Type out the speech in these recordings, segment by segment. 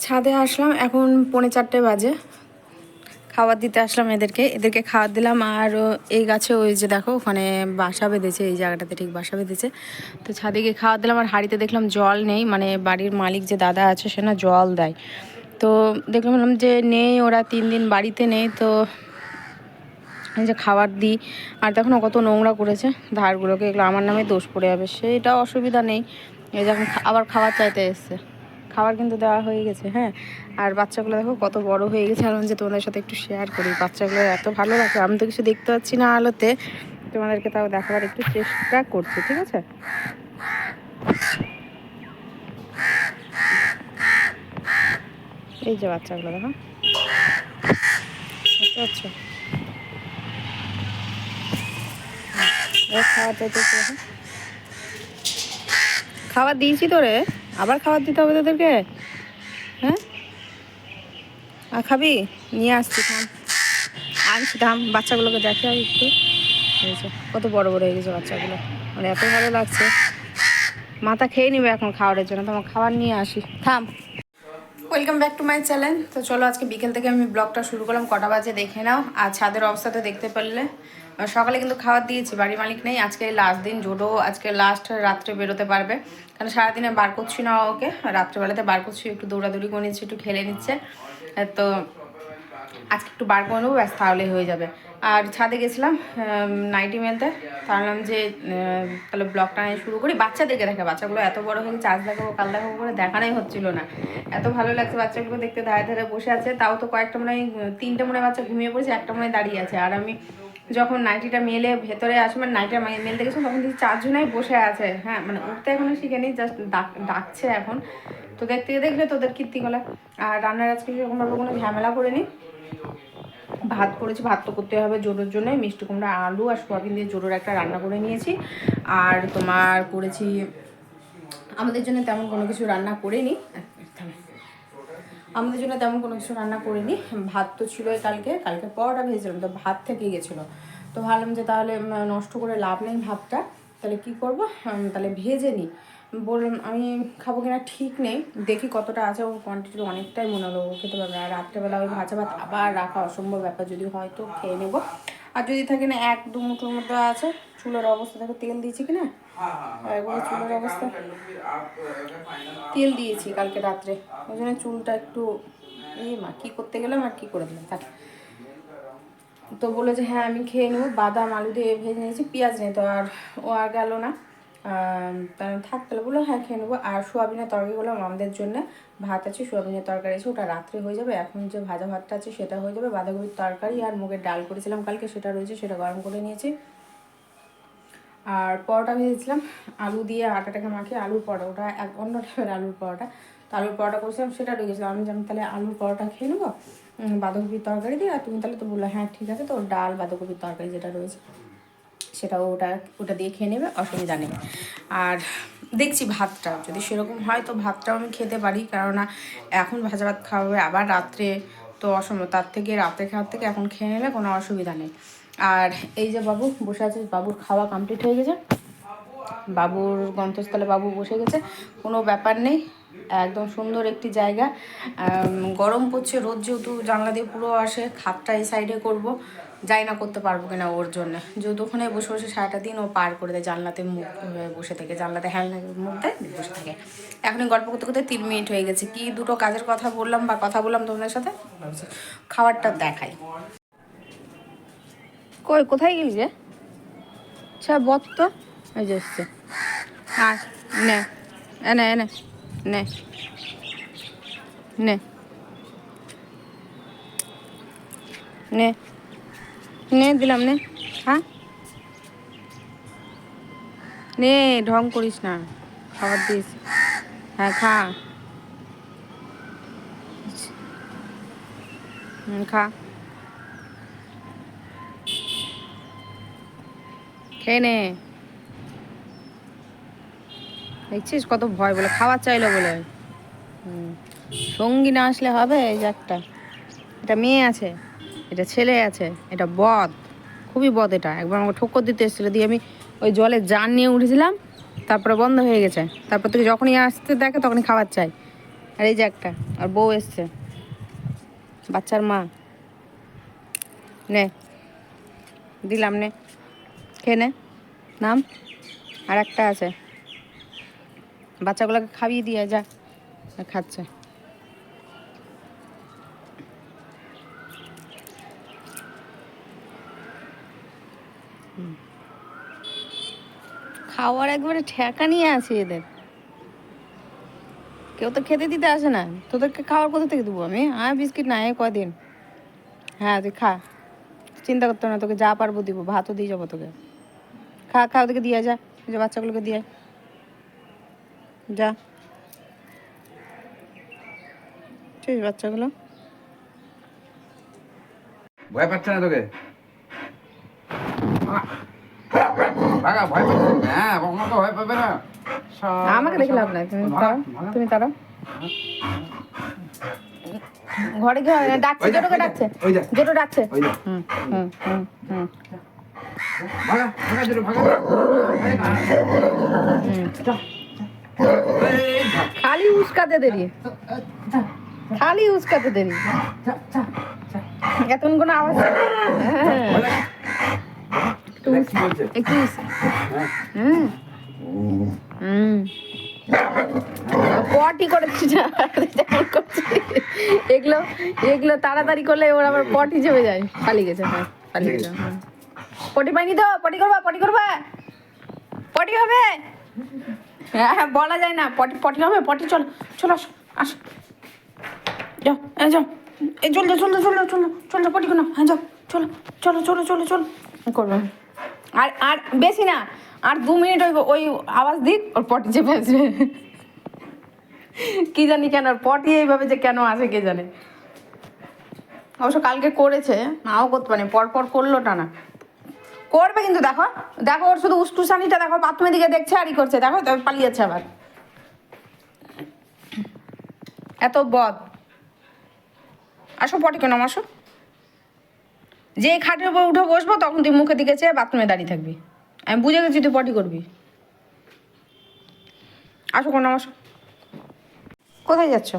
ছাদে আসলাম, এখন 3:45 বাজে। খাবার দিতে আসলাম এদেরকে খাবার দিলাম। আর এই গাছে ওই যে দেখো ওখানে বাসা বেঁধেছে, এই জায়গাটাতে ঠিক বাসা বেঁধেছে। তো ছাদে গিয়ে খাবার দিলাম। আর হাঁড়িতে দেখলাম জল নেই, মানে বাড়ির মালিক যে দাদা আছে সে না জল দেয়। তো দেখলাম যে নেই, ওরা 3 দিন বাড়িতে নেই। তো এই যে খাবার দিই। আর দেখো না কত নোংরা করেছে ধারগুলোকে, এগুলো আমার নামে দোষ পড়ে যাবে, সেটাও অসুবিধা নেই। এই যখন আবার খাবার চাইতে এসছে, খাবার কিন্তু দেওয়া হয়ে গেছে। হ্যাঁ, আর বাচ্চাগুলো দেখো কত বড় হয়ে গেছে। আর যে তোমাদের সাথে একটু শেয়ার করি, বাচ্চাগুলো এত ভালো লাগে। আমি তো কিছু দেখতে পাচ্ছি না আলোতে, তোমাদেরকে তাও দেখাবার একটু চেষ্টা করছি, ঠিক আছে? এই যে বাচ্চাগুলো দেখো, বুঝতে পারছো? খাবার চাইতেছে, খাবার দিয়েছি তোরে, আবার খাবার দিতে হবে তোদেরকে। হ্যাঁ, আর খাবি? নিয়ে আসছি, থাম আনছি, থাম। বাচ্চাগুলোকে দেখে আর একটু, হয়েছে কত বড় বড় হয়ে গেছে বাচ্চাগুলো, মানে এত ভালো লাগছে। মাথা খেয়ে নিবে এখন খাবারের জন্য, তোমার খাবার নিয়ে আসি, থাম। Welcome back to my channel. তো চলো, আজকে বিকেল থেকে আমি ব্লগটা শুরু করলাম। কটা বাজে দেখে নাও। আর ছাদের অবস্থা তো দেখতে পারলে। সকালে কিন্তু খাবার দিয়েছি, বাড়ির মালিক নেই, আজকে লাস্ট দিন। জোডো আজকে লাস্ট রাত্রে বেরোতে পারবে, কারণ সারাদিনে বার করছি না ওকে, রাত্রেবেলাতে বার করছি, একটু দৌড়াদৌড়ি করে নিচ্ছে, একটু খেলে নিচ্ছে। তো আজকে একটু বার করে নেবো, ব্যাস তাহলেই হয়ে যাবে। আর ছাদে গেছিলাম নাইটি মেলতে, ভাবলাম যে তাহলে ব্লগটা শুরু করি। বাচ্চাদেরকে দেখে, বাচ্চাগুলো এত বড় হয়ে গেছে, আজ দেখাবো কাল দেখাবো করে দেখানোই হচ্ছিল না। এত ভালো লাগছে বাচ্চাগুলো দেখতে, ধারে ধারে বসে আছে। তাও তো কয়েকটা মনে হয় 3টে মনে বাচ্চা ঘুমিয়ে পড়েছে, একটা মনে দাঁড়িয়ে আছে। আর আমি যখন নাইটিটা মেলে ভেতরে আসি, মানে নাইটিটা মেলতে গেছিলাম, তখন দেখি 4জনাই বসে আছে। হ্যাঁ, মানে উঠতে এখনো শিখেনি, জাস্ট ডাকছে এখন। তো দেখতে দেখলে তোদের কীর্তিকলা। আর রান্নার আজকে সেরকমভাবে কোনো ঝামেলা করে নিই। ভাত করেছি, ভাত তো করতে হবে জোরের জন্য। মিষ্টি কুমড়া, আলু আর সোয়াবিন দিয়ে জোরের একটা রান্না করে নিয়েছি। আর তোমার করেছি, আমাদের জন্য তেমন কোনো কিছু রান্না করিনি, আমাদের জন্য তেমন কোনো কিছু রান্না করিনি। ভাত তো ছিলই, কালকে পরোটা ভেজেছিলাম, তো ভাত থেকে গেছিলো। তো ভাবলাম যে তাহলে নষ্ট করে লাভ নেই ভাতটা, তাহলে কি করব, তাহলে ভেজে নিই। বললাম আমি খাবো কিনা ঠিক নেই, দেখি কতটা আছে। ওর কোয়ান্টিটি অনেকটাই মনে হলো, ও খেতে পারবে। আর রাত্রেবেলা ওই ভাজা ভাত আবার রাখা অসম্ভব ব্যাপার, যদি হয়তো খেয়ে নেবো। আর যদি থাকে না 1-2 মুঠোর মধ্যে আছে। চুলের অবস্থা দেখো, তেল দিয়েছি কিনা, একবার চুলের অবস্থা, তেল দিয়েছি কালকে রাত্রে, ওই জন্য চুলটা একটু মা কী করতে গেলাম আর কী করে দিলাম, থাকে। তো বলে যে হ্যাঁ আমি খেয়ে নেবো, বাদাম আলু দিয়ে ভেজে নিয়েছি, পেঁয়াজ নেই তো। আর ও আর গেল না, থাক তাহলে বললো হ্যাঁ খেয়ে নেবো। আর সোয়াবিনের তরকারি বললাম আমাদের জন্য, ভাত আছে, সোয়াবিনের তরকারি আছে, ওটা রাত্রে হয়ে যাবে। এখন যে ভাজা ভাতটা আছে সেটা হয়ে যাবে। বাঁধাকপির তরকারি আর মুগের ডাল করেছিলাম কালকে, সেটা রয়েছে, সেটা গরম করে নিয়েছি। আর পরোটা ভেজেছিলাম আলু দিয়ে, আটাটাকে মাখিয়ে আলুর পরোটা, ওটা অন্য টাইপের আলুর পরোটা। তো আলুর পরোটা করেছিলাম, সেটা ঢুকেছিলাম। আমি তাহলে আলুর পরোটা খেয়ে নেবো বাঁধাকপির তরকারি দিয়ে। আর তুমি তাহলে তো বললো হ্যাঁ ঠিক আছে, তো ডাল বাঁধাকপির তরকারি যেটা রয়েছে সেটাও ওটা দিয়ে খেয়ে নেবে, অসুবিধা নেই। আর দেখছি ভাতটা যদি সেরকম হয় তো ভাতটাও আমি খেতে পারি, কেননা এখন ভাজা ভাত খাওয়াবে আবার রাত্রে, তো অসম্ভব। তার থেকে রাত্রে খাওয়ার থেকে এখন খেয়ে নেবে, কোনো অসুবিধা নেই। আর এই যে বাবু বসে আছে, বাবুর খাওয়া কমপ্লিট হয়ে গেছে, বাবুর গন্তস্থলে বাবু বসে গেছে, কোনো ব্যাপার নেই। একদম সুন্দর একটি জায়গা। গরম পড়ছে, রোদ যেহেতু জানলা দিয়ে পুরো আসে, খাটটা এই সাইডে করবো, যাই না করতে পারবো কিনা ওর জন্য, যেহেতু ওখানে বসে বসে সারাটা দিন ও পার করে দেয়, জানলাতে মুখ বসে থেকে, জানলাতে হ্যান্ড মুখ দেয়, বসে থাকে। এখনই গল্প করতে করতে 3 মিনিট হয়ে গেছে। কি দুটো কাজের কথা বললাম বা কথা বললাম তোমাদের সাথে, খাবারটা দেখাই। কোথায় গেলি যে? আচ্ছা বত তো, ওই যে এসছে। আর নে, এনে এনে নে নে নে নে দিলাম, নে হ্যাঁ, নে ঢং করিস না, খাবার দিয়েছি, হ্যাঁ খা, খা, খেয়ে নে। দেখছিস কত ভয়, বলে খাবার চাইলো বলে। সঙ্গী না আসলে হবে? এই যে এটা মেয়ে আছে, এটা ছেলে আছে, এটা বদ, খুবই বদ। এটা একবার আমাকে ঠক্কর দিতে এসেছিলো, দিয়ে আমি ওই জলে জান নিয়ে উঠেছিলাম, তারপরে বন্ধ হয়ে গেছে। তারপর থেকে যখনই আসতে দেখে তখনই খাবার চাই। আর এই যে একটা, আর বউ এসছে, বাচ্চার মা। নে দিলাম, নে খেয়ে নে, নাম। আর একটা আছে, বাচ্চাগুলোকে খাইয়ে দিয়ে যা, খাচ্ছে। খাওয়ার একবারে ঠেকা নিয়ে আছে এদের, কেউ তো খেতে দিতে আসে না। তোদেরকে খাওয়ার কোথা থেকে দেবো আমি? বিস্কিট না, কদিন। হ্যাঁ তুই খা, চিন্তা করতে হবে না, তোকে যা পারবো দিব, ভাতও দিয়ে যাবো তোকে। খা খা, ওদেরকে দিয়ে যা, যে বাচ্চাগুলোকে দিয়ে যা, ঠিক বাচ্চাগুলো। ভয় পাচ্ছে না তোকে? ভয় পাচ্ছে? হ্যাঁ, কখনো তো ভয় পাবে না। আমাকে দেখে লাভ নাই, তুমি তারা ঘরে গিয়ে ডাকছে, জোটোকে ডাকছে, জোটো ডাকছে। হুম হুম হুম হুম খালি উস্কাতে দেরি, খালি উস্কাতে দেরি, এতক্ষণ কোনো আওয়াজ। একটু পটি করেছি এগুলো, এগুলো তাড়াতাড়ি করলে ওর আবার পটি চেপে যায়। পালিয়ে গেছে, হ্যাঁ পালিয়ে গেছে। পটি পাইনি তো, পটি করবা, পটি করবা, পটি হবে। হ্যাঁ হ্যাঁ, বলা যায় না, পটি পটি হবে, পটি। চলো চলো, আসো আসো, যাও যাও, এই চল যাও, চলো চলো চলো চলো, পটি করো, হ্যাঁ যাও, চলো চলো চলো চলো চলো করবে। আর আর বেশি না, আর 2 মিনিট ওই আওয়াজ দিক, ওর পটি চেপে আসবে। কি জানি কেন ওর পটি এইভাবে যে কেন আসে কে জানে। অবশ্য কালকে করেছে, নাও করতে পারে, পর পর করলো টানা করবে, কিন্তু দেখো দেখো ওর শুধু উস্কুসানিটা দেখো, বাথরুমের দিকে দেখছে আর ই করছে, দেখো তবে পালিয়ে যাচ্ছে আবার। এত বদ। আসো পটি কেন, আসো। যে খাটের উপর উঠে বসবো তখন তুই মুখের দিকে চেয়ে বাথরুমে দাঁড়িয়ে থাকবি, আমি বুঝে গেছি তুই পটি করবি। আসো কোনো, আসো। কোথায় যাচ্ছ?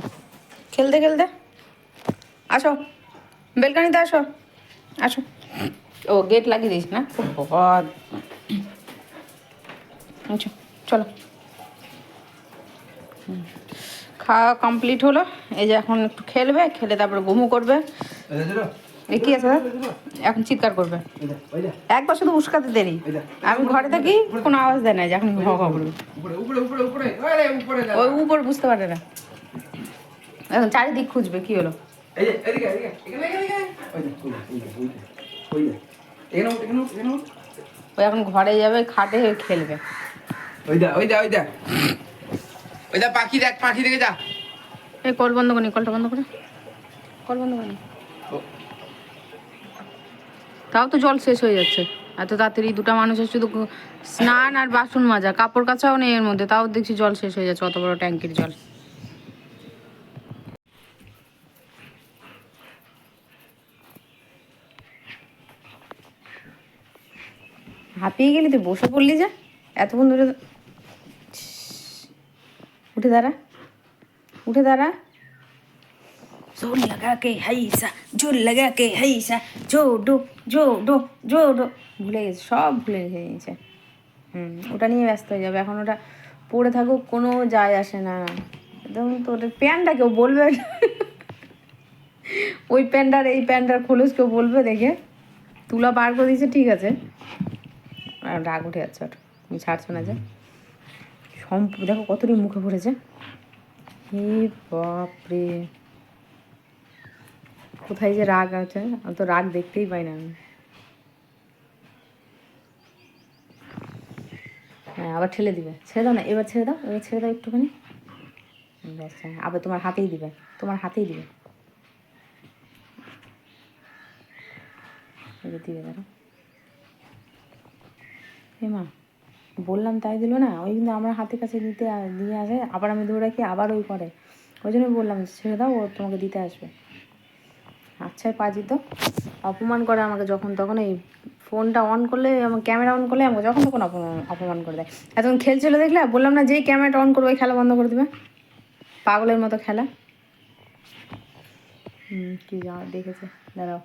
খেলতে খেলতে আসো, বেলকানিতে আসো, আসো। ও গেট লাগিয়ে দিস না, খুব বদ। আচ্ছা চলো, খাওয়া কমপ্লিট হলো, এই যে এখন একটু খেলবে, খেলে তারপরে ঘুমু করবে। এ কি আছে, এখন চিৎকার করবে, একবার শুধু উস্কাতে দেরি। আমি ঘরে থাকি, কোনো আওয়াজ দেয় না, যখন ঘ ঘ করবে ওই উপরে বুঝতে পারে না। এখন চারিদিক খুঁজবে কি হলো। ওই এখন ঘরে যাবে, খাটে খেলবে। পাখি দেখ, পাখি দেখে যা। এই কল বন্ধ করি, কলটা বন্ধ করে, কল বন্ধ করি। তাও তো জল শেষ হয়ে যাচ্ছে এত তাড়াতাড়ি। 2টা মানুষের শুধু স্নান আর বাসন মাজা, কাপড় কাচাও নেই এর মধ্যে, তাও দেখছি জল শেষ হয়ে যাচ্ছে, অত বড় ট্যাঙ্কির জল। হাঁপিয়ে গেলি তুই, বসে পড়লি যে এতক্ষণ ধরে। উঠে দাঁড়া, উঠে দাঁড়া। जोर लगा के हैसा, जोर लगा के हैसा, জোডো জোডো জোডো, ভুলে গেছে, সব ভুলে গেছে। ওটা নিয়ে ব্যস্ত হয়ে যাবে এখন, ওটা পড়ে থাকুক, কোনো যায় আসে না একদম। তো ওটা প্যান্টটা কেউ বলবে, ওই প্যান্টার এই প্যান্টার খোলস কেউ বলবে দেখে, তুলা বার করে দিয়েছে ঠিক আছে, আর রাগ উঠে যাচ্ছে ওটা, তুমি ছাড়ছো না যে। দেখো কতটি মুখে পড়েছে, হে বাপরে, কোথায় যে রাগ আছে, আমি তো রাগ দেখতেই পাই না আমি। হ্যাঁ আবার ঠেলে দিবে, ছেড়ে দাও না, এবার ছেড়ে দাও, এবার ছেড়ে দাও একটুখানি, ব্যাস। আবার তোমার হাতেই দিবে, তোমার হাতেই দিবে, এবার দিবে দাঁড়া। হে মা, বললাম তাই দিল না, ওই কিন্তু আমার হাতের কাছে দিয়ে আসে, আবার আমি ধরে রাখি, আবার ওই করে, ওই জন্যই বললাম ছেড়ে দাও, ও তোমাকে দিতে আসবে। আচ্ছা পাজি তো অপমান করে আমাকে যখন তখন, এই ফোনটা অন করলে, আমার ক্যামেরা অন করলে আমাকে যখন তখন অপমান করে দেয়। এতক্ষণ খেলছিল দেখলে, বললাম না যেই ক্যামেরাটা অন করবে ওই খেলা বন্ধ করে দেবে। পাগলের মতো খেলা। কি যা দেখেছে, দাঁড়াও।